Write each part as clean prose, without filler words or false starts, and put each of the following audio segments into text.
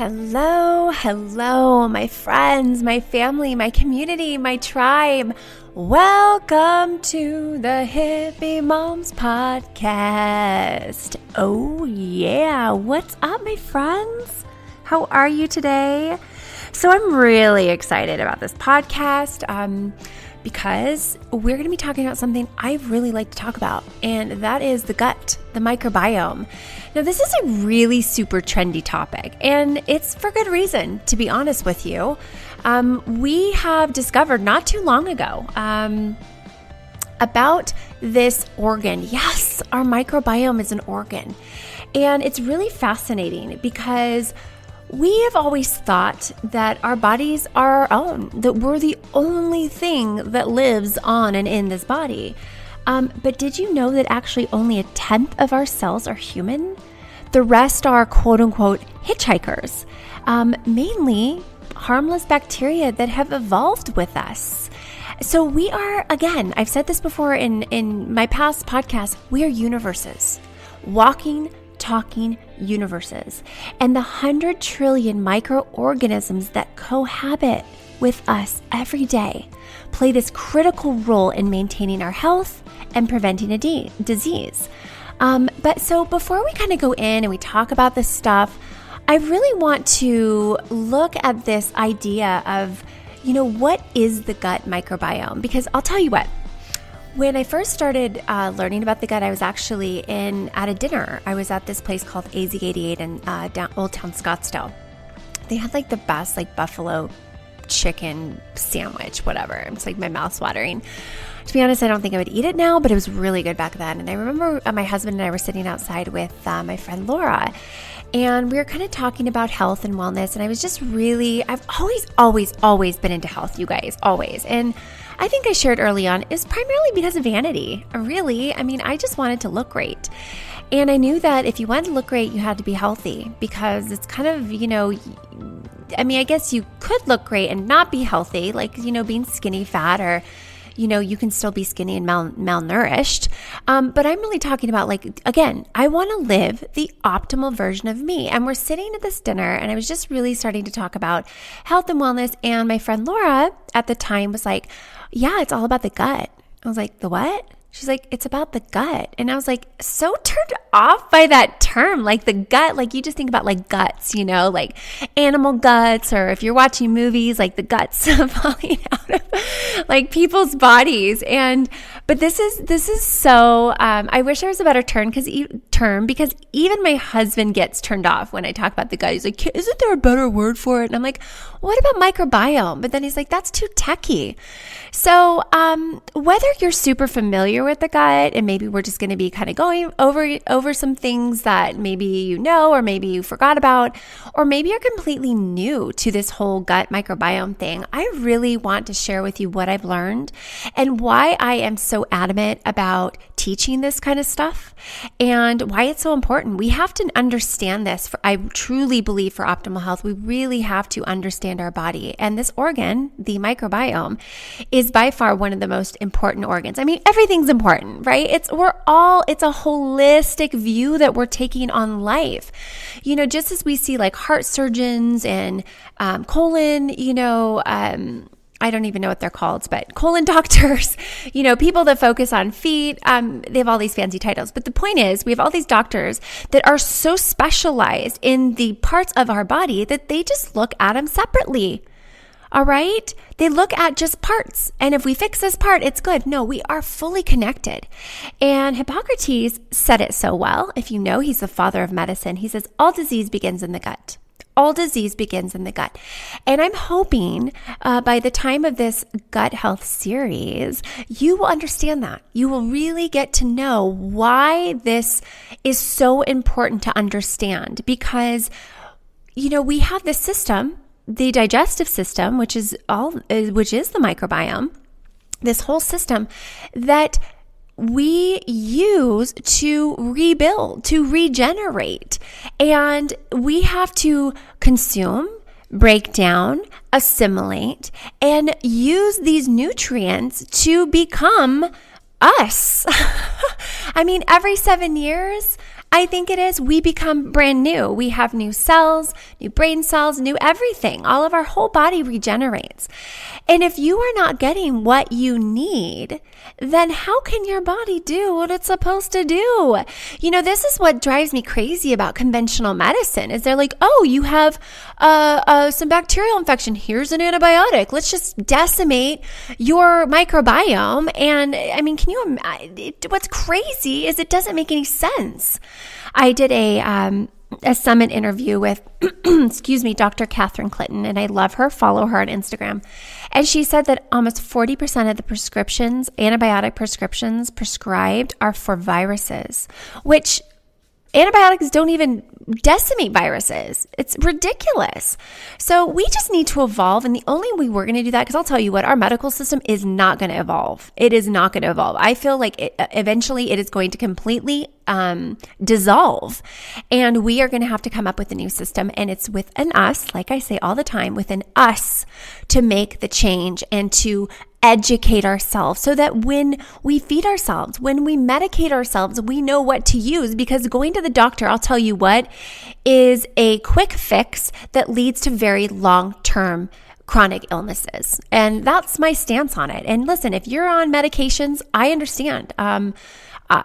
Hello, my friends, my family, my community, my tribe. Welcome to the Hippie Moms Podcast. Oh yeah, what's up, my friends? How are you today? So I'm really excited about this podcast because we're going to be talking about something I really like to talk about, and that is the gut, the microbiome. Now, this is a really super trendy topic, and it's for good reason, to be honest with you. We have discovered not too long ago about this organ. Yes, our microbiome is an organ, and it's really fascinating because we have always thought that our bodies are our own, that we're the only thing that lives on and in this body. But did you know that actually only 1/10 of our cells are human? The rest are quote unquote hitchhikers, mainly harmless bacteria that have evolved with us. So we are, again, I've said this before in my past podcasts, we are universes, walking, talking universes, and the 100 trillion microorganisms that cohabit with us every day play this critical role in maintaining our health and preventing a disease. But so before we kind of go in and we talk about this stuff, I really want to look at this idea of, what is the gut microbiome? Because I'll tell you what, when I first started learning about the gut, I was actually at a dinner. I was at this place called AZ88 in Old Town Scottsdale. They had like the best buffalo chicken sandwich, whatever. It's like my mouth's watering. To be honest, I don't think I would eat it now, but it was really good back then. And I remember my husband and I were sitting outside with my friend Laura, and we were kind of talking about health and wellness. And I was just I've always been into health, you guys, always. And I think I shared early on is primarily because of vanity. Really, I just wanted to look great. And I knew that if you wanted to look great, you had to be healthy, because it's kind of, I guess you could look great and not be healthy, like, being skinny fat, or, you can still be skinny and malnourished. But I'm really talking about, again, I want to live the optimal version of me. And we're sitting at this dinner, and I was just really starting to talk about health and wellness. And my friend Laura at the time was like, yeah, it's all about the gut. I was like, the what? She's like, it's about the gut. And I was like, so turned off by that term, like the gut. Like you just think about like guts, like animal guts, or if you're watching movies, like the guts falling out of like people's bodies. But this is so, I wish there was a better term because even my husband gets turned off when I talk about the gut. He's like, isn't there a better word for it? And I'm like, what about microbiome? But then he's like, that's too techie. So whether you're super familiar with the gut, and maybe we're just going to be kind of going over some things that maybe you know, or maybe you forgot about, or maybe you're completely new to this whole gut microbiome thing, I really want to share with you what I've learned and why I am so adamant about teaching this kind of stuff, and why it's so important. We have to understand this. I truly believe for optimal health, we really have to understand our body. And this organ, the microbiome, is by far one of the most important organs. Everything's important, right? It's a holistic view that we're taking on life. Just as we see like heart surgeons and colon, I don't even know what they're called, but colon doctors, people that focus on feet, they have all these fancy titles. But the point is, we have all these doctors that are so specialized in the parts of our body that they just look at them separately. All right? They look at just parts. And if we fix this part, it's good. No, we are fully connected. And Hippocrates said it so well. If you know, he's the father of medicine. He says, all disease begins in the gut. All disease begins in the gut. And I'm hoping by the time of this gut health series, you will understand that. You will really get to know why this is so important to understand, because, we have this system, the digestive system, which is the microbiome, this whole system that we use to rebuild, to regenerate. And we have to consume, break down, assimilate, and use these nutrients to become us. Every 7 years, I think it is. We become brand new. We have new cells, new brain cells, new everything. All of our whole body regenerates. And if you are not getting what you need, then how can your body do what it's supposed to do? This is what drives me crazy about conventional medicine is they're like, oh, you have some bacterial infection. Here's an antibiotic. Let's just decimate your microbiome. And I mean, what's crazy is it doesn't make any sense. I did a summit interview with, Dr. Catherine Clinton, and I love her, follow her on Instagram. And she said that almost 40% of the prescriptions, antibiotic prescriptions prescribed are for viruses, which antibiotics don't even decimate viruses. It's ridiculous. So we just need to evolve. And the only way we're going to do that, because I'll tell you what, our medical system is not going to evolve. It is not going to evolve. I feel like eventually it is going to completely dissolve. And we are going to have to come up with a new system. And it's within us, like I say all the time, within us to make the change and to educate ourselves so that when we feed ourselves, when we medicate ourselves, we know what to use. Because going to the doctor, I'll tell you what, is a quick fix that leads to very long-term chronic illnesses. And that's my stance on it. And listen, if you're on medications, I understand.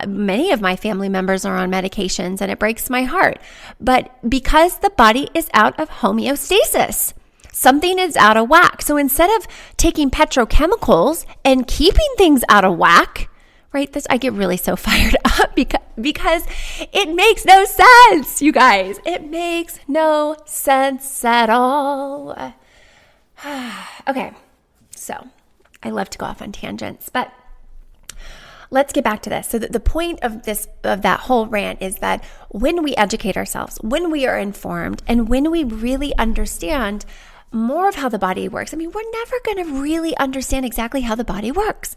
Many of my family members are on medications and it breaks my heart. But because the body is out of homeostasis, something is out of whack. So instead of taking petrochemicals and keeping things out of whack, right? I get really so fired up because it makes no sense, you guys. It makes no sense at all. Okay, so I love to go off on tangents, but let's get back to this. So the point of that whole rant is that when we educate ourselves, when we are informed, and when we really understand more of how the body works. I mean, we're never going to really understand exactly how the body works.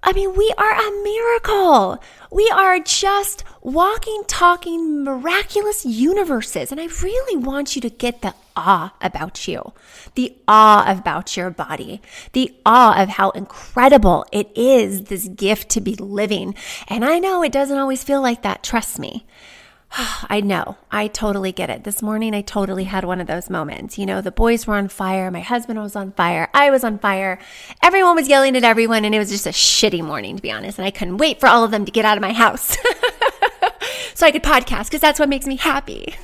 I mean, we are a miracle. We are just walking, talking, miraculous universes. And I really want you to get the awe about you, the awe about your body, the awe of how incredible it is, this gift to be living. And I know it doesn't always feel like that. Trust me. I know. I totally get it. This morning, I totally had one of those moments. The boys were on fire. My husband was on fire. I was on fire. Everyone was yelling at everyone. And it was just a shitty morning, to be honest. And I couldn't wait for all of them to get out of my house so I could podcast because that's what makes me happy.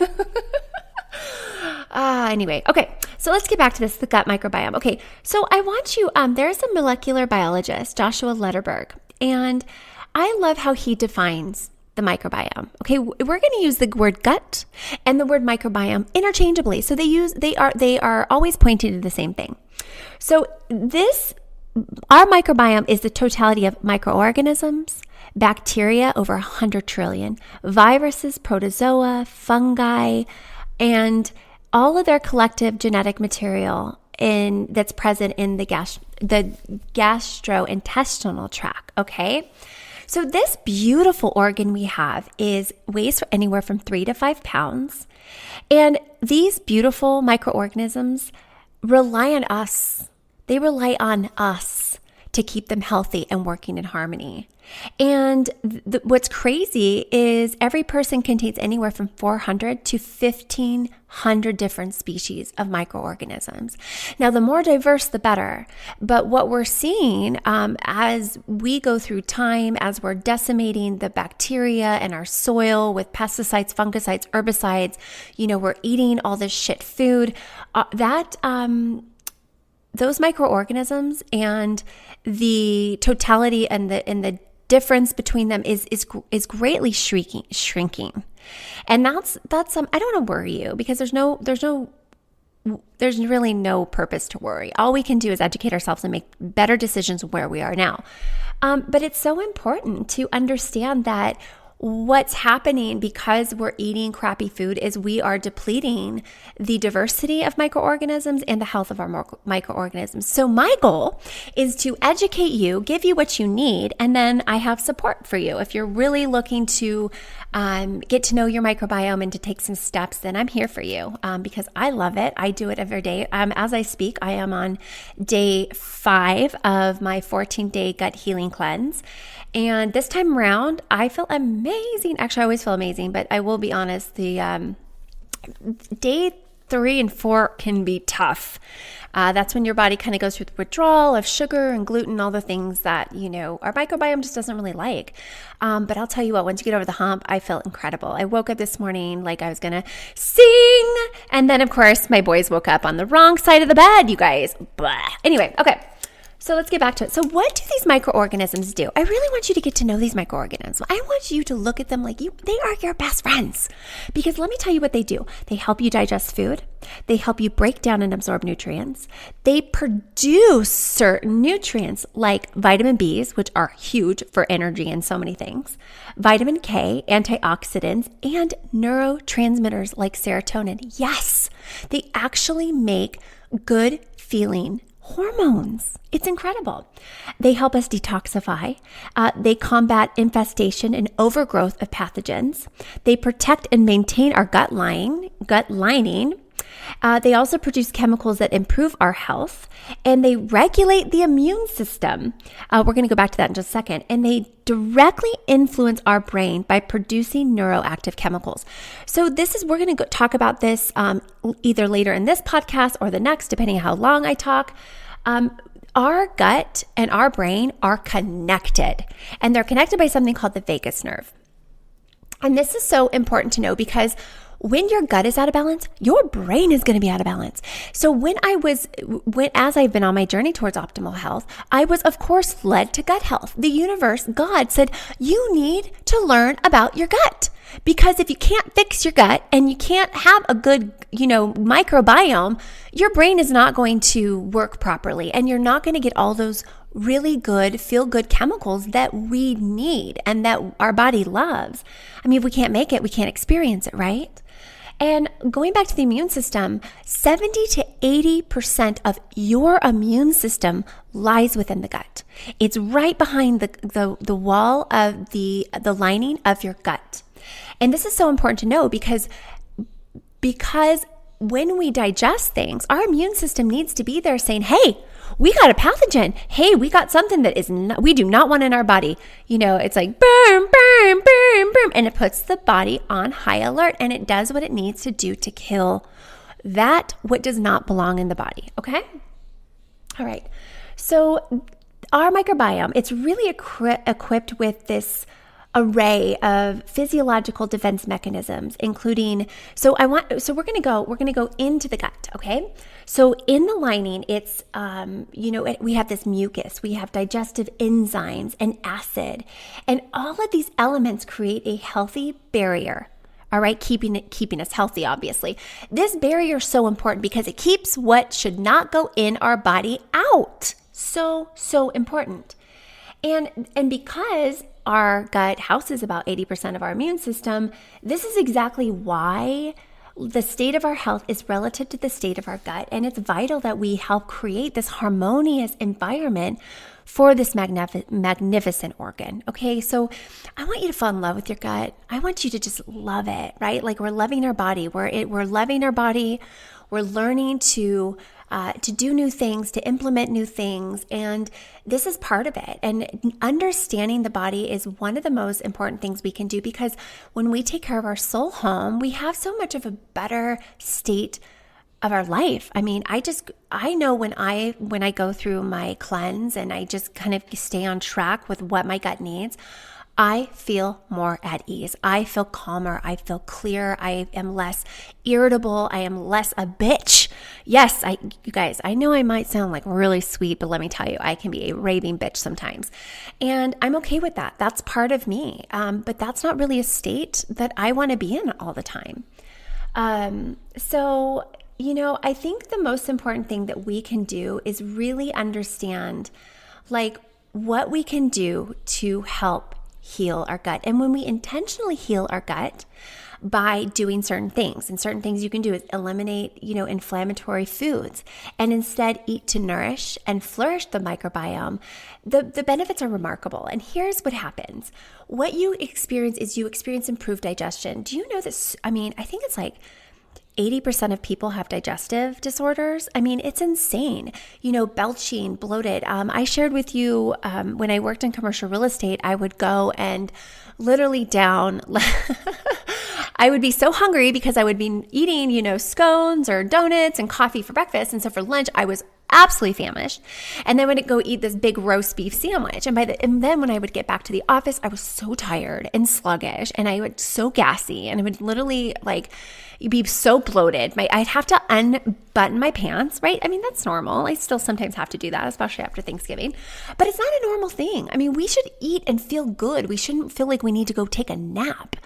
Anyway, okay. So let's get back to this, the gut microbiome. Okay. So I want you, there's a molecular biologist, Joshua Lederberg, and I love how he defines the microbiome. Okay, we're going to use the word gut and the word microbiome interchangeably. So they are always pointing to the same thing. So our microbiome is the totality of microorganisms, bacteria over 100 trillion, viruses, protozoa, fungi, and all of their collective genetic material that's present in the gastrointestinal tract. Okay. So this beautiful organ we have weighs anywhere from 3 to 5 pounds. And these beautiful microorganisms rely on us. They rely on us to keep them healthy and working in harmony. And what's crazy is every person contains anywhere from 400 to 1,500 different species of microorganisms. Now, the more diverse, the better. But what we're seeing as we go through time, as we're decimating the bacteria in our soil with pesticides, fungicides, herbicides, we're eating all this shit food, those microorganisms and the totality and the difference between them is greatly shrinking. And that's I don't want to worry you because there's really no purpose to worry. All we can do is educate ourselves and make better decisions where we are now. But it's so important to understand that what's happening because we're eating crappy food is we are depleting the diversity of microorganisms and the health of our microorganisms. So my goal is to educate you, give you what you need, and then I have support for you. If you're really looking to get to know your microbiome and to take some steps, then I'm here for you because I love it. I do it every day. As I speak, I am on day 5 of my 14-day gut healing cleanse. And this time around, I feel amazing. amazing. Actually, I always feel amazing, but I will be honest, the day 3 and 4 can be tough. That's when your body kind of goes through the withdrawal of sugar and gluten, all the things that, our microbiome just doesn't really like. But I'll tell you what, once you get over the hump, I felt incredible. I woke up this morning like I was going to sing. And then, of course, my boys woke up on the wrong side of the bed, you guys. Blah. Anyway, okay. So let's get back to it. So what do these microorganisms do? I really want you to get to know these microorganisms. I want you to look at them like they are your best friends. Because let me tell you what they do. They help you digest food. They help you break down and absorb nutrients. They produce certain nutrients like vitamin Bs, which are huge for energy and so many things, vitamin K, antioxidants, and neurotransmitters like serotonin. Yes, they actually make good feeling hormones. It's incredible. They help us detoxify. They combat infestation and overgrowth of pathogens. They protect and maintain our gut lining. They also produce chemicals that improve our health, and they regulate the immune system. We're going to go back to that in just a second. And they directly influence our brain by producing neuroactive chemicals. So we're going to talk about this either later in this podcast or the next, depending on how long I talk. Our gut and our brain are connected, and they're connected by something called the vagus nerve. And this is so important to know because when your gut is out of balance, your brain is going to be out of balance. So as I've been on my journey towards optimal health, I was, of course, led to gut health. The universe, God said, you need to learn about your gut. Because if you can't fix your gut and you can't have a good, microbiome, your brain is not going to work properly, and you're not going to get all those really good, feel-good chemicals that we need and that our body loves. I mean, if we can't make it, we can't experience it, right? And going back to the immune system, 70 to 80% of your immune system lies within the gut. It's right behind the wall of the lining of your gut. And this is so important to know because when we digest things, our immune system needs to be there saying, hey, we got a pathogen. Hey, we got something that we do not want in our body. It's like boom, boom, boom, boom. And it puts the body on high alert, and it does what it needs to do to kill what does not belong in the body. Okay? All right. So our microbiome, it's really equipped with this array of physiological defense mechanisms, including, we're going to go into the gut, okay? So in the lining, it's, we have this mucus, we have digestive enzymes and acid, and all of these elements create a healthy barrier. All right, keeping us healthy, obviously. This barrier is so important because it keeps what should not go in our body out. So important. And because our gut houses about 80% of our immune system, this is exactly why the state of our health is relative to the state of our gut. And it's vital that we help create this harmonious environment for this magnificent organ. Okay, so I want you to fall in love with your gut. I want you to just love it, right? Like we're loving our body. We're loving our body. We're learning to do new things, to implement new things, and this is part of it. And understanding the body is one of the most important things we can do, because when we take care of our soul home, we have so much of a better state of our life. I mean, I know when I go through my cleanse and I just kind of stay on track with what my gut needs, I feel more at ease. I feel calmer. I feel clear. I am less irritable. I am less a bitch. Yes, you guys, I know I might sound like really sweet, but let me tell you, I can be a raving bitch sometimes. And I'm okay with that. That's part of me. But that's not really a state that I want to be in all the time. So, I think the most important thing that we can do is really understand what we can do to help heal our gut. And when we intentionally heal our gut by doing certain things, and certain things you can do is eliminate, inflammatory foods and instead eat to nourish and flourish the microbiome, the benefits are remarkable. And here's what happens. What you experience is improved digestion. Do you know this? I mean, I think it's 80% of people have digestive disorders. I mean, it's insane. Belching, bloated. I shared with you when I worked in commercial real estate, I would go and literally down. I would be so hungry because I would be eating, scones or donuts and coffee for breakfast. And so for lunch, I was absolutely famished. And then I would go eat this big roast beef sandwich. And then when I would get back to the office, I was so tired and sluggish and I would so gassy and I would literally be so bloated. I'd have to unbutton my pants, right? I mean, that's normal. I still sometimes have to do that, especially after Thanksgiving, but it's not a normal thing. I mean, we should eat and feel good. We shouldn't feel like we need to go take a nap.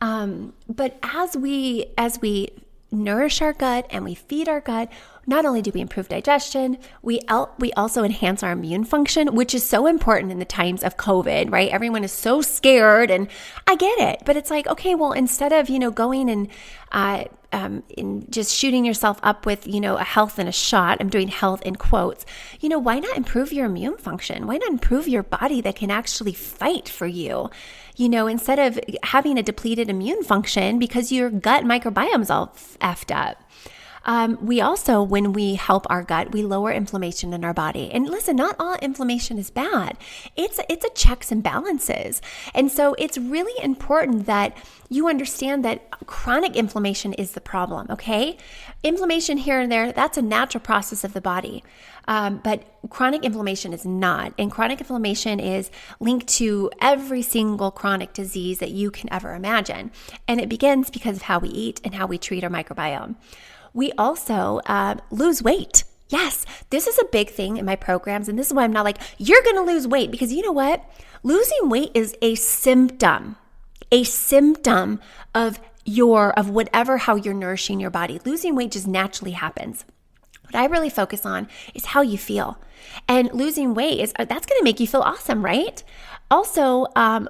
But as we nourish our gut and we feed our gut, not only do we improve digestion, we also enhance our immune function, which is so important in the times of COVID, right? Everyone is so scared, and I get it, but it's like, okay, well, instead of, going and just shooting yourself up with, a health and a shot, I'm doing health in quotes, why not improve your immune function? Why not improve your body that can actually fight for you? Instead of having a depleted immune function because your gut microbiome's all effed up. We also, when we help our gut, we lower inflammation in our body. And listen, not all inflammation is bad. It's a checks and balances. And so it's really important that you understand that chronic inflammation is the problem, okay? Inflammation here and there, that's a natural process of the body. But chronic inflammation is not. And chronic inflammation is linked to every single chronic disease that you can ever imagine. And it begins because of how we eat and how we treat our microbiome. We also lose weight. Yes, this is a big thing in my programs. And this is why I'm not like, you're going to lose weight. Because you know what? Losing weight is a symptom of how you're nourishing your body. Losing weight just naturally happens. What I really focus on is how you feel. And losing weight that's going to make you feel awesome, right? Also,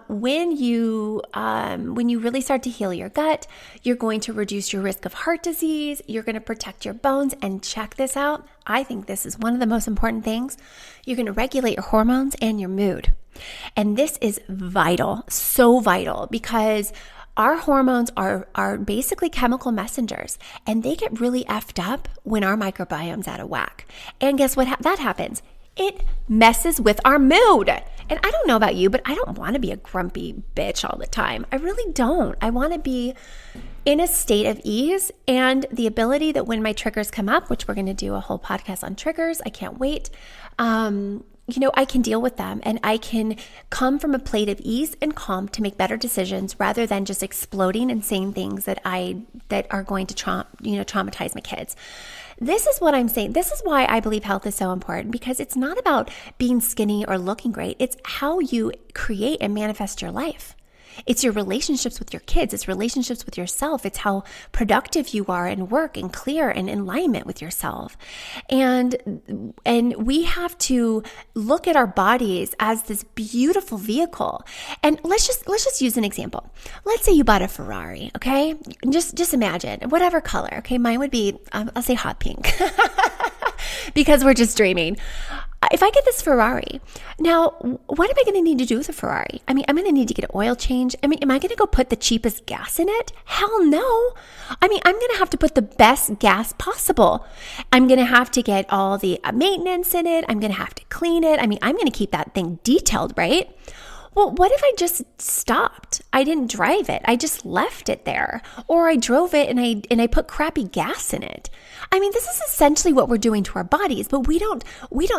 when you really start to heal your gut, you're going to reduce your risk of heart disease. You're going to protect your bones. And check this out. I think this is one of the most important things. You're going to regulate your hormones and your mood. And this is vital, so vital, because our hormones are basically chemical messengers, and they get really effed up when our microbiome's out of whack. And guess what? That happens. It messes with our mood. And I don't know about you, but I don't want to be a grumpy bitch all the time. I really don't. I want to be in a state of ease and the ability that when my triggers come up, which we're going to do a whole podcast on triggers, I can't wait. I can deal with them and I can come from a plate of ease and calm to make better decisions rather than just exploding and saying things that are going to traumatize my kids. This is what I'm saying. This is why I believe health is so important, because it's not about being skinny or looking great. It's how you create and manifest your life. It's your relationships with your kids. It's relationships with yourself. It's how productive you are in work and clear and in alignment with yourself. And we have to look at our bodies as this beautiful vehicle. And let's just use an example. Let's say you bought a Ferrari, okay? Just imagine, whatever color, okay? Mine would be, I'll say hot pink because we're just dreaming. If I get this Ferrari, now, what am I going to need to do with a Ferrari? I mean, I'm going to need to get an oil change. I mean, am I going to go put the cheapest gas in it? Hell no. I mean, I'm going to have to put the best gas possible. I'm going to have to get all the maintenance in it. I'm going to have to clean it. I mean, I'm going to keep that thing detailed, right? Well, what if I just stopped? I didn't drive it. I just left it there. Or I drove it and I put crappy gas in it. I mean, this is essentially what we're doing to our bodies, but we don't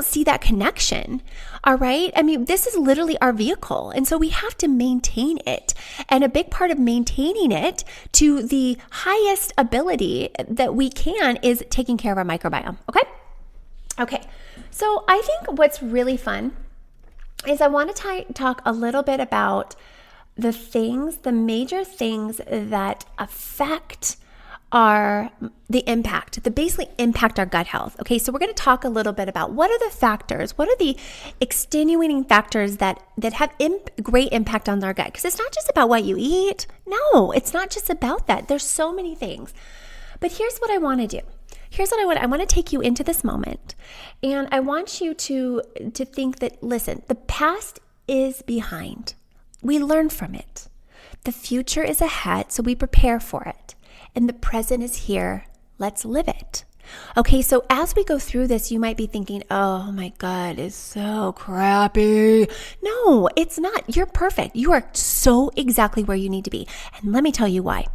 see that connection. All right? I mean, this is literally our vehicle. And so we have to maintain it. And a big part of maintaining it to the highest ability that we can is taking care of our microbiome. Okay. So I think what's really fun is I want to talk a little bit about the major things that affect basically impact our gut health. Okay, so we're going to talk a little bit about what are the factors, what are the extenuating factors that have great impact on our gut, because it's not just about what you eat. No, it's not just about that. There's so many things. But here's what I want to do. I want to take you into this moment, and I want you to think that, listen, the past is behind. We learn from it. The future is ahead, so we prepare for it. and the present is here. Let's live it. Okay, so as we go through this, you might be thinking, oh my God, it's so crappy. No, it's not. You're perfect. You are so exactly where you need to be. And let me tell you why.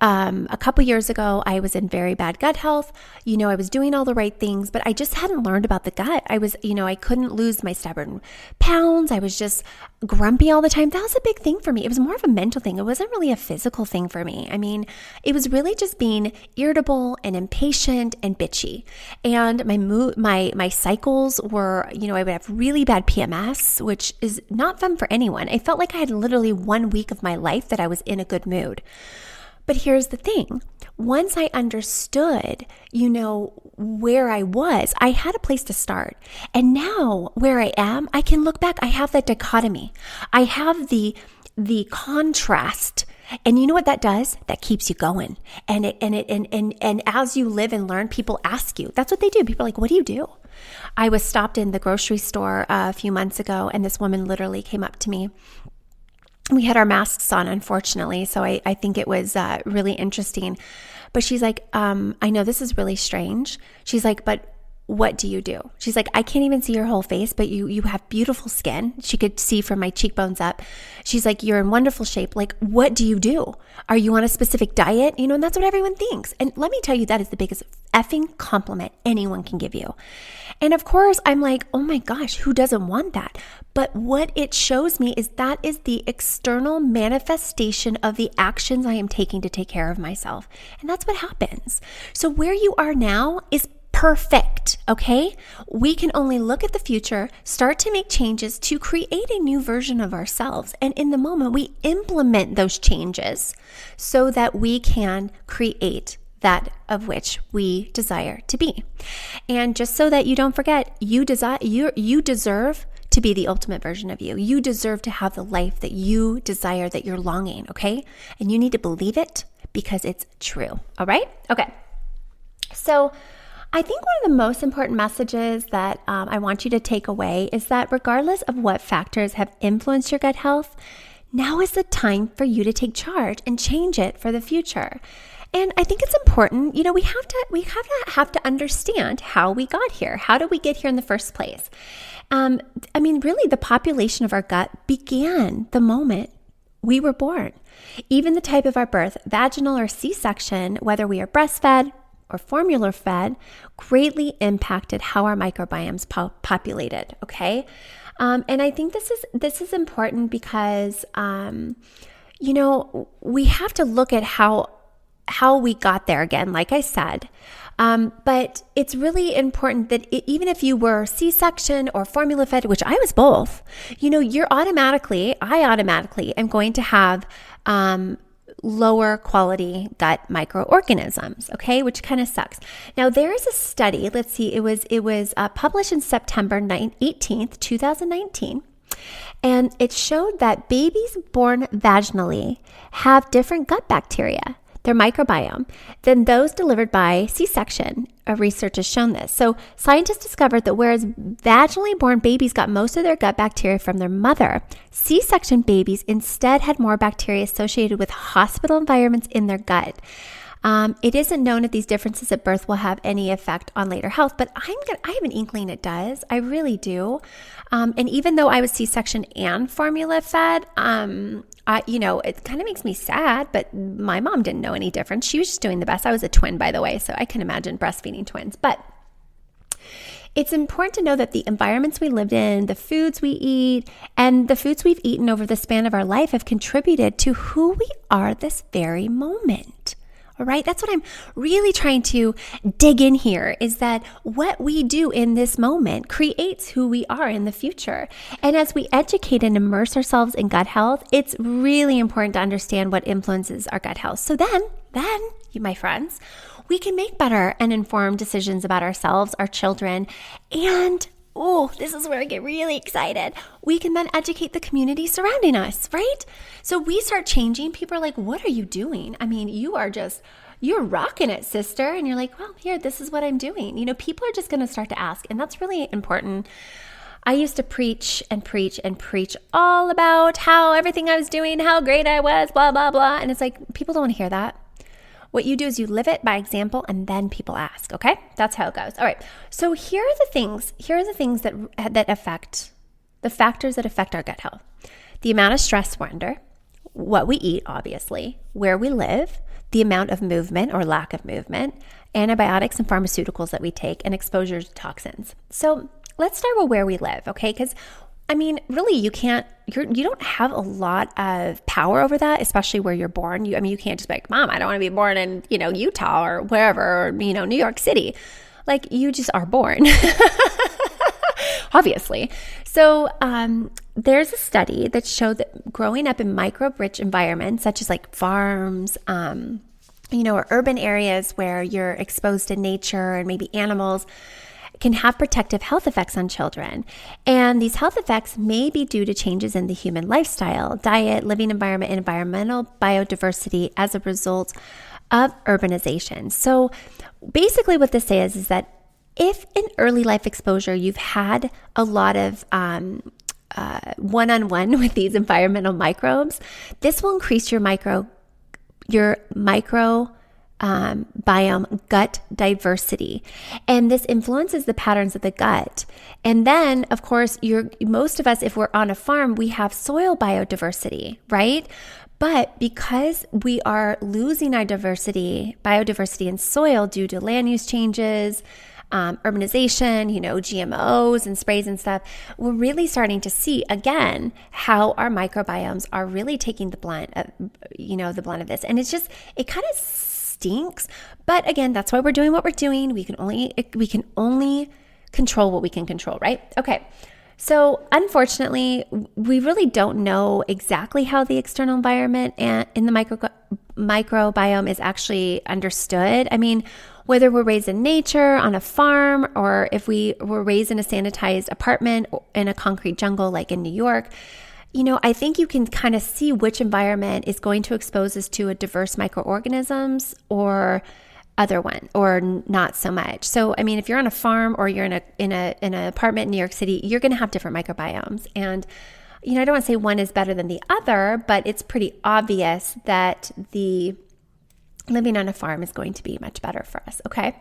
A couple years ago, I was in very bad gut health. I was doing all the right things, but I just hadn't learned about the gut. I couldn't lose my stubborn pounds. I was just grumpy all the time. That was a big thing for me. It was more of a mental thing. It wasn't really a physical thing for me. It was really just being irritable and impatient and bitchy. And my cycles were, I would have really bad PMS, which is not fun for anyone. I felt like I had literally 1 week of my life that I was in a good mood. But here's the thing. Once I understood, where I was, I had a place to start. And now where I am, I can look back. I have that dichotomy. I have the contrast. And you know what that does? That keeps you going. And as you live and learn, people ask you. That's what they do. People are like, what do you do? I was stopped in the grocery store a few months ago, and this woman literally came up to me. We had our masks on, unfortunately, so I think it was really interesting. But she's like, I know this is really strange. She's like, but what do you do? She's like, I can't even see your whole face, but you have beautiful skin. She could see from my cheekbones up. She's like, you're in wonderful shape. Like, what do you do? Are you on a specific diet? And that's what everyone thinks. And let me tell you, that is the biggest effing compliment anyone can give you. And of course, I'm like, oh my gosh, who doesn't want that? But what it shows me is that is the external manifestation of the actions I am taking to take care of myself. And that's what happens. So where you are now is perfect, okay? We can only look at the future, start to make changes to create a new version of ourselves. And in the moment, we implement those changes so that we can create that of which we desire to be. And just so that you don't forget, you deserve to be the ultimate version of you. You deserve to have the life that you desire, that you're longing, okay? And you need to believe it because it's true, all right? Okay. So I think one of the most important messages that I want you to take away is that regardless of what factors have influenced your gut health, now is the time for you to take charge and change it for the future. And I think it's important, we have to understand how we got here. How did we get here in the first place? Really, the population of our gut began the moment we were born. Even the type of our birth, vaginal or C-section, whether we are breastfed or formula fed, greatly impacted how our microbiomes populated. Okay, and I think this is important because we have to look at how we got there again, like I said. But it's really important that even if you were C-section or formula fed, which I was both, I automatically am going to have lower quality gut microorganisms, okay, which kind of sucks. Now there is a study, let's see, it was published in September 18th, 2019. And it showed that babies born vaginally have different gut bacteria, their microbiome, than those delivered by C-section. Research has shown this. So scientists discovered that whereas vaginally born babies got most of their gut bacteria from their mother, C-section babies instead had more bacteria associated with hospital environments in their gut. It isn't known if these differences at birth will have any effect on later health, but I have an inkling it does. I really do. And even though I was C-section and formula fed, it kind of makes me sad, but my mom didn't know any difference. She was just doing the best. I was a twin, by the way, so I can imagine breastfeeding twins. But it's important to know that the environments we lived in, the foods we eat, and the foods we've eaten over the span of our life have contributed to who we are this very moment. All right, that's what I'm really trying to dig in here, is that what we do in this moment creates who we are in the future. And as we educate and immerse ourselves in gut health, it's really important to understand what influences our gut health. So then, you, my friends, we can make better and informed decisions about ourselves, our children, and this is where I get really excited. We can then educate the community surrounding us, right? So we start changing. People are like, what are you doing? You're rocking it, sister. And you're like, well, here, this is what I'm doing. People are just going to start to ask. And that's really important. I used to preach and preach and preach all about how everything I was doing, how great I was, blah, blah, blah. And it's like, people don't want to hear that. What you do is you live it by example, and then people ask, okay? That's how it goes. All right. So here are the things that affect the factors that affect our gut health. The amount of stress we're under, what we eat, obviously, where we live, the amount of movement or lack of movement, antibiotics and pharmaceuticals that we take, and exposure to toxins. So let's start with where we live, okay? Because really, you don't have a lot of power over that, especially where you're born. You can't just be like, Mom, I don't want to be born in, Utah or wherever, or, New York City. Like, you just are born, obviously. So there's a study that showed that growing up in microbe-rich environments, such as like farms, or urban areas where you're exposed to nature and maybe animals, can have protective health effects on children. And these health effects may be due to changes in the human lifestyle, diet, living environment, and environmental biodiversity as a result of urbanization. So basically what this is that if in early life exposure, you've had a lot of one-on-one with these environmental microbes, this will increase your microbiome gut diversity. And this influences the patterns of the gut. And then, of course, most of us, if we're on a farm, we have soil biodiversity, right? But because we are losing our biodiversity in soil due to land use changes, urbanization, GMOs and sprays and stuff, we're really starting to see again how our microbiomes are really taking the blunt of this. And it kind of stinks, but again, that's why we're doing what we're doing. We can only control what we can control, right? Okay. So unfortunately, we really don't know exactly how the external environment and in the microbiome is actually understood. Whether we're raised in nature, on a farm, or if we were raised in a sanitized apartment in a concrete jungle like in New York, I think you can kind of see which environment is going to expose us to a diverse microorganisms or other one, or not so much. So, if you're on a farm or you're in an apartment in New York City, you're going to have different microbiomes. And, I don't want to say one is better than the other, but it's pretty obvious that the living on a farm is going to be much better for us. Okay.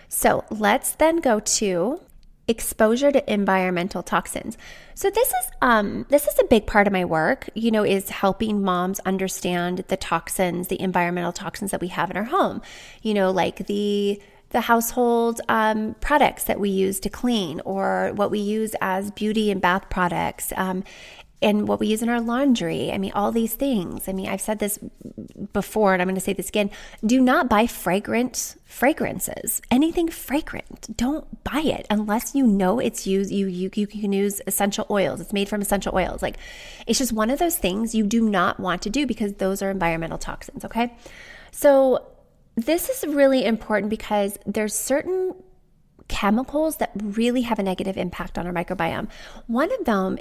So let's then go to exposure to environmental toxins. So this is a big part of my work, is helping moms understand the toxins, the environmental toxins that we have in our home, like the household products that we use to clean, or what we use as beauty and bath products, and what we use in our laundry. All these things. I've said this before, and I'm going to say this again. Do not buy fragrances. Anything fragrant, don't buy it unless you know it's used. You can use essential oils. It's made from essential oils. Like, it's just one of those things you do not want to do because those are environmental toxins. Okay, so this is really important because there's certain chemicals that really have a negative impact on our microbiome. One of those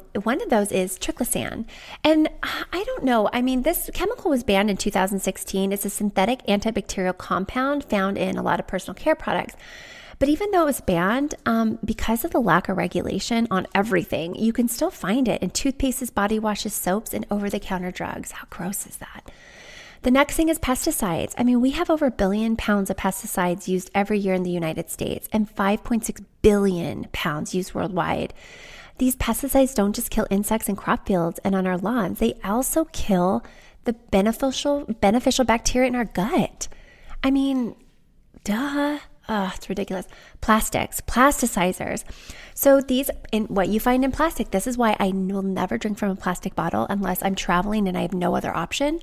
is triclosan. And I don't know, this chemical was banned in 2016. It's a synthetic antibacterial compound found in a lot of personal care products. But even though it was banned, because of the lack of regulation on everything, you can still find it in toothpastes, body washes, soaps, and over-the-counter drugs. How gross is that? The next thing is pesticides. We have over 1 billion pounds of pesticides used every year in the United States and 5.6 billion pounds used worldwide. These pesticides don't just kill insects in crop fields and on our lawns. They also kill the beneficial bacteria in our gut. Duh. It's ridiculous. Plastics, plasticizers. So what you find in plastic, this is why I will never drink from a plastic bottle unless I'm traveling and I have no other option.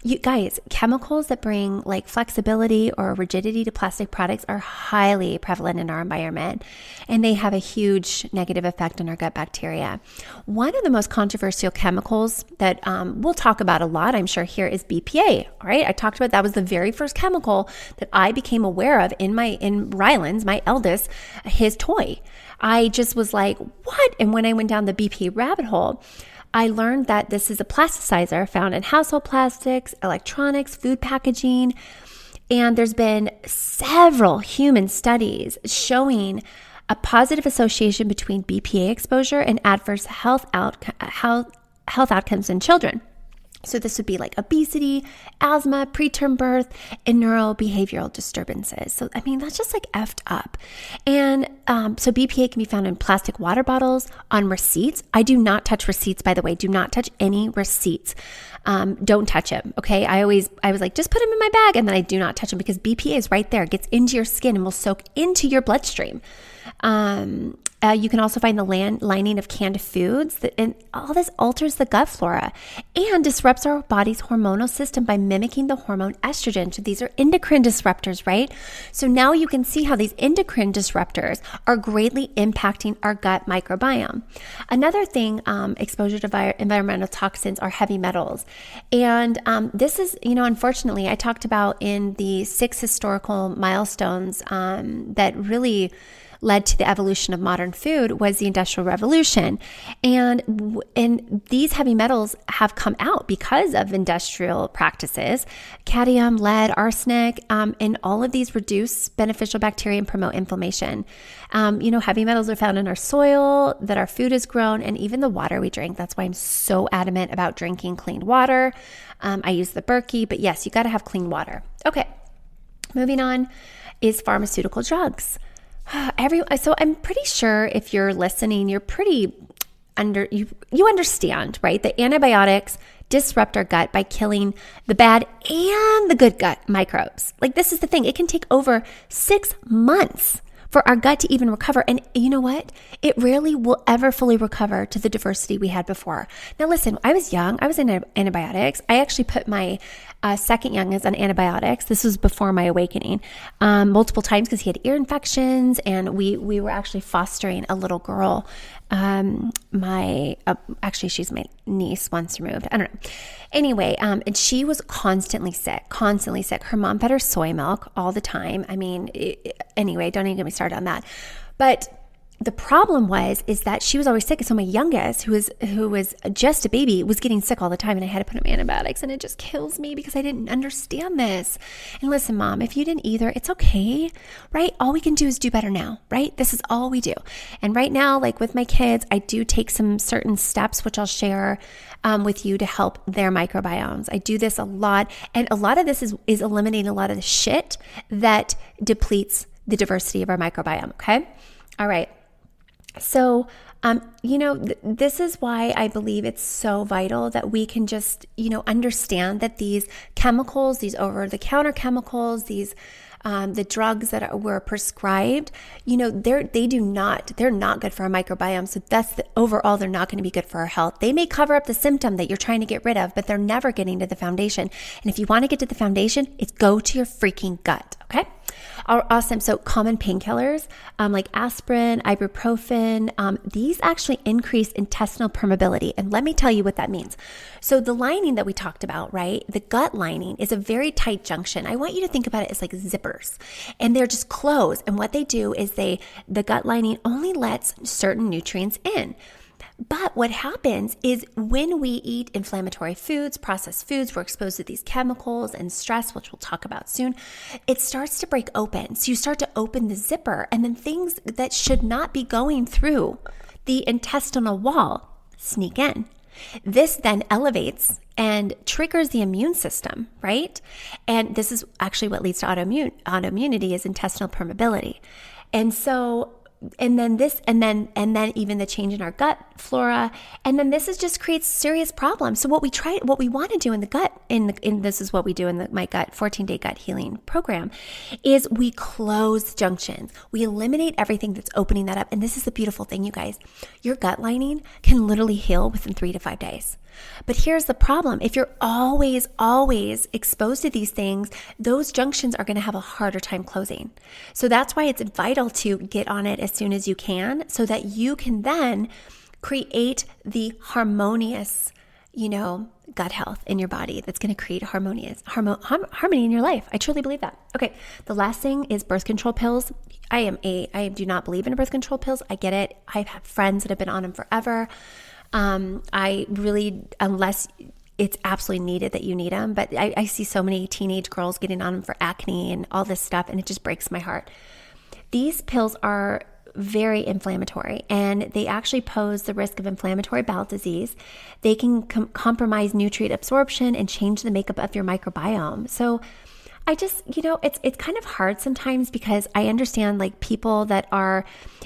You guys, chemicals that bring like flexibility or rigidity to plastic products are highly prevalent in our environment, and they have a huge negative effect on our gut bacteria. One of the most controversial chemicals that we'll talk about a lot, I'm sure here, is BPA. All right, I talked about that was the very first chemical that I became aware of in Ryland's, my eldest, his toy. I just was like, what? And when I went down the BPA rabbit hole, I learned that this is a plasticizer found in household plastics, electronics, food packaging, and there's been several human studies showing a positive association between BPA exposure and adverse health outcomes in children. So this would be like obesity, asthma, preterm birth, and neurobehavioral disturbances. So, I mean, that's just like effed up. And so BPA can be found in plastic water bottles, on receipts. I do not touch receipts, by the way. Do not touch any receipts. Don't touch them, okay? I was like, just put them in my bag, and then I do not touch them because BPA is right there. It gets into your skin and will soak into your bloodstream. You can also find the lining of canned foods, and all this alters the gut flora and disrupts our body's hormonal system by mimicking the hormone estrogen. So these are endocrine disruptors, right? So now you can see how these endocrine disruptors are greatly impacting our gut microbiome. Another thing, exposure to environmental toxins are heavy metals. And this is, unfortunately, I talked about in the 6 historical milestones that really led to the evolution of modern food was the Industrial Revolution. And these heavy metals have come out because of industrial practices. Cadmium, lead, arsenic, and all of these reduce beneficial bacteria and promote inflammation. Heavy metals are found in our soil, that our food is grown, and even the water we drink. That's why I'm so adamant about drinking clean water. I use the Berkey, but yes, you got to have clean water. Okay, moving on is pharmaceutical drugs. So I'm pretty sure if you're listening, you're pretty you understand, right? That antibiotics disrupt our gut by killing the bad and the good gut microbes. Like, this is the thing. It can take over 6 months for our gut to even recover. And you know what? It rarely will ever fully recover to the diversity we had before. Now, listen, I was young. I was in antibiotics. I actually put my second youngest on antibiotics. This was before my awakening, multiple times because he had ear infections, and we were actually fostering a little girl. Actually, she's my niece once removed. I don't know. Anyway, and she was constantly sick. Her mom fed her soy milk all the time. I mean, anyway, don't even get me started on that. But the problem is that she was always sick. So my youngest, who was just a baby, was getting sick all the time, and I had to put him on antibiotics, and it just kills me because I didn't understand this. And listen, Mom, if you didn't either, it's okay, right? All we can do is do better now, right? This is all we do. And right now, like with my kids, I do take some certain steps, which I'll share with you to help their microbiomes. I do this a lot, and a lot of this is eliminating a lot of the shit that depletes the diversity of our microbiome, okay? All right. So, this is why I believe it's so vital that we can just, understand that these chemicals, these over-the-counter chemicals, these the drugs that were prescribed, they're not good for our microbiome. So overall, they're not going to be good for our health. They may cover up the symptom that you're trying to get rid of, but they're never getting to the foundation. And if you want to get to the foundation, it's go to your freaking gut. Okay. Awesome. So common painkillers like aspirin, ibuprofen, these actually increase intestinal permeability. And let me tell you what that means. So the lining that we talked about, right? The gut lining is a very tight junction. I want you to think about it as like zippers, and they're just closed. And what they do is the gut lining only lets certain nutrients in. But what happens is when we eat inflammatory foods, processed foods, we're exposed to these chemicals and stress, which we'll talk about soon. It starts to break open. So you start to open the zipper, and then things that should not be going through the intestinal wall sneak in. This then elevates and triggers the immune system, right? And this is actually what leads to autoimmunity is intestinal permeability. And so and then even the change in our gut flora, and then this just creates serious problems. So what we want to do in the gut, this is what we do in my gut 14-day gut healing program, is we close junctions. We eliminate everything that's opening that up. And this is the beautiful thing, you guys. Your gut lining can literally heal within 3 to 5 days. But here's the problem. If you're always exposed to these things, those junctions are going to have a harder time closing. So that's why it's vital to get on it as soon as you can, so that you can then create the harmonious, gut health in your body that's going to create harmony in your life. I truly believe that. Okay. The last thing is birth control pills. I do not believe in birth control pills. I get it. I've had friends that have been on them forever. I really, unless it's absolutely needed that you need them, but I see so many teenage girls getting on them for acne and all this stuff, and it just breaks my heart. These pills are very inflammatory, and they actually pose the risk of inflammatory bowel disease. They can compromise nutrient absorption and change the makeup of your microbiome. So I just, it's kind of hard sometimes because I understand like people that are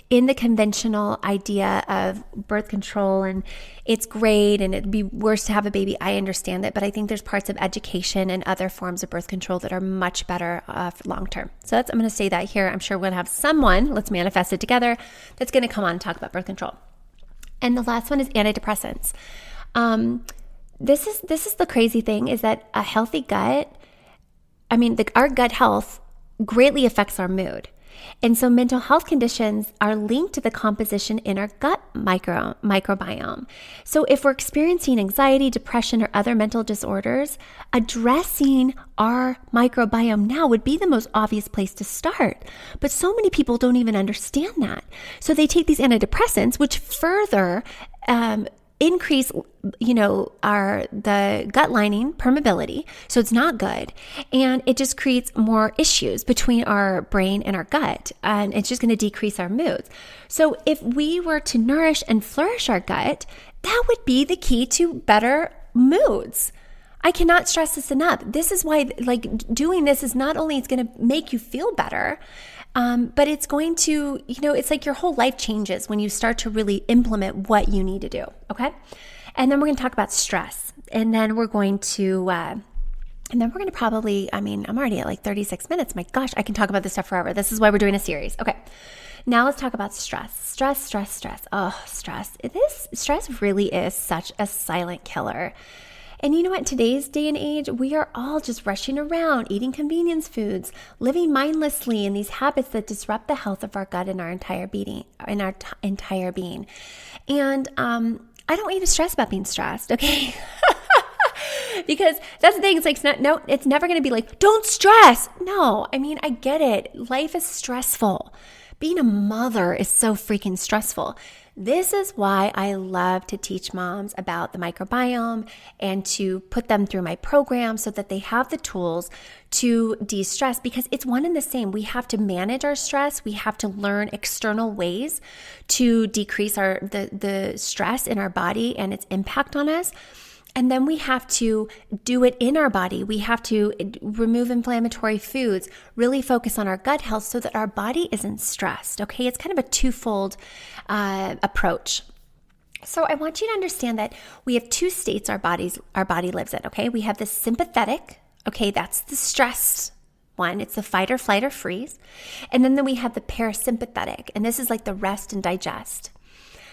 in the conventional idea of birth control and it's great and it'd be worse to have a baby. I understand it, but I think there's parts of education and other forms of birth control that are much better for long term. So I'm going to say that here. I'm sure we're going to have someone, let's manifest it together, that's going to come on and talk about birth control. And the last one is antidepressants. This is the crazy thing is that a healthy gut, our gut health greatly affects our mood. And so mental health conditions are linked to the composition in our gut microbiome. So if we're experiencing anxiety, depression, or other mental disorders, addressing our microbiome now would be the most obvious place to start. But so many people don't even understand that. So they take these antidepressants, which further increase, the gut lining permeability. So it's not good. And it just creates more issues between our brain and our gut. And it's just going to decrease our moods. So if we were to nourish and flourish our gut, that would be the key to better moods. I cannot stress this enough. This is why doing this is not only it's going to make you feel better, but it's going to, it's like your whole life changes when you start to really implement what you need to do. Okay. And then we're going to talk about stress. And then we're going to probably, I'm already at like 36 minutes. My gosh, I can talk about this stuff forever. This is why we're doing a series. Okay. Now let's talk about stress. Stress. Oh, stress. Stress really is such a silent killer. And you know what? In today's day and age, we are all just rushing around, eating convenience foods, living mindlessly in these habits that disrupt the health of our gut and our entire being. And I don't want you to stress about being stressed, okay? Because that's the thing. It's like, it's never going to be like, don't stress. No, I get it. Life is stressful. Being a mother is so freaking stressful. This is why I love to teach moms about the microbiome and to put them through my program so that they have the tools to de-stress, because it's one and the same. We have to manage our stress. We have to learn external ways to decrease the stress in our body and its impact on us. And then we have to do it in our body. We have to remove inflammatory foods, really focus on our gut health so that our body isn't stressed. Okay, it's kind of a twofold approach. So I want you to understand that we have two states our body lives in. Okay, we have the sympathetic. Okay, that's the stressed one. It's the fight or flight or freeze. And then we have the parasympathetic, and this is like the rest and digest.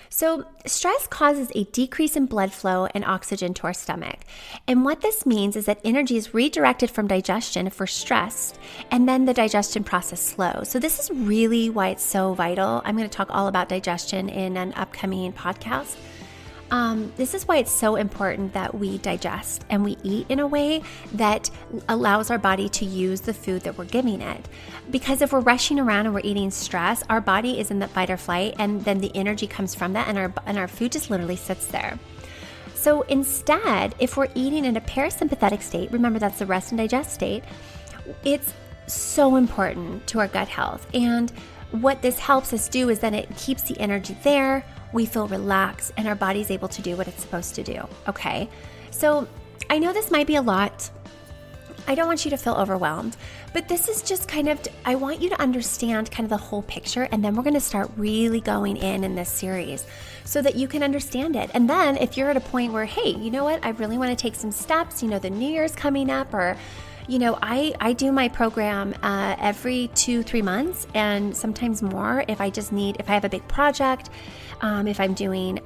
So stress causes a decrease in blood flow and oxygen to our stomach. And what this means is that energy is redirected from digestion if we're stressed, and then the digestion process slows. So this is really why it's so vital. I'm going to talk all about digestion in an upcoming podcast. This is why it's so important that we digest and we eat in a way that allows our body to use the food that we're giving it. Because if we're rushing around and we're eating stress, our body is in the fight or flight, and then the energy comes from that, and our food just literally sits there. So instead, if we're eating in a parasympathetic state, remember that's the rest and digest state, it's so important to our gut health. And what this helps us do is then it keeps the energy there. We feel relaxed and our body's able to do what it's supposed to do. Okay. So I know this might be a lot. I don't want you to feel overwhelmed, but this is just I want you to understand kind of the whole picture. And then we're going to start really going in this series so that you can understand it. And then if you're at a point where, hey, you know what? I really want to take some steps, the New Year's coming up, or I do my program every 2-3 months, and sometimes more if I have a big project, if I'm doing,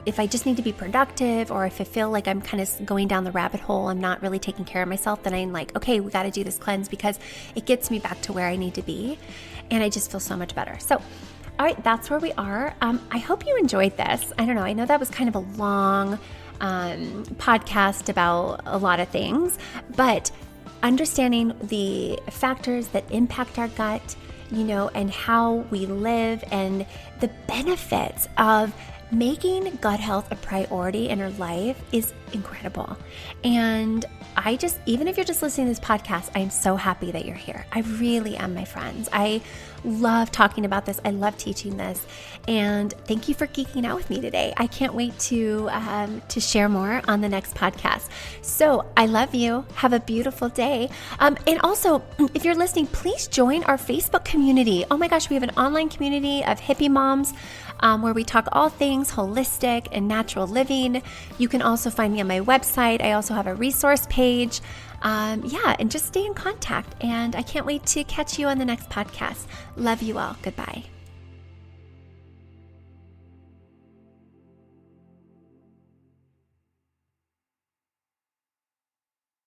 if I just need to be productive, or if I feel like I'm kind of going down the rabbit hole, I'm not really taking care of myself, then I'm like, okay, we got to do this cleanse because it gets me back to where I need to be, and I just feel so much better. So, all right, that's where we are. I hope you enjoyed this. I don't know. I know that was kind of a long podcast about a lot of things, but understanding the factors that impact our gut, and how we live, and the benefits of making gut health a priority in our life is incredible. And even if you're just listening to this podcast, I'm so happy that you're here. I really am, my friends. I love talking about this. I love teaching this. And thank you for geeking out with me today. I can't wait to share more on the next podcast. So I love you. Have a beautiful day. And also, if you're listening, please join our Facebook community. Oh my gosh, we have an online community of hippie moms where we talk all things holistic and natural living. You can also find me on my website. I also have a resource page. And just stay in contact. And I can't wait to catch you on the next podcast. Love you all. Goodbye.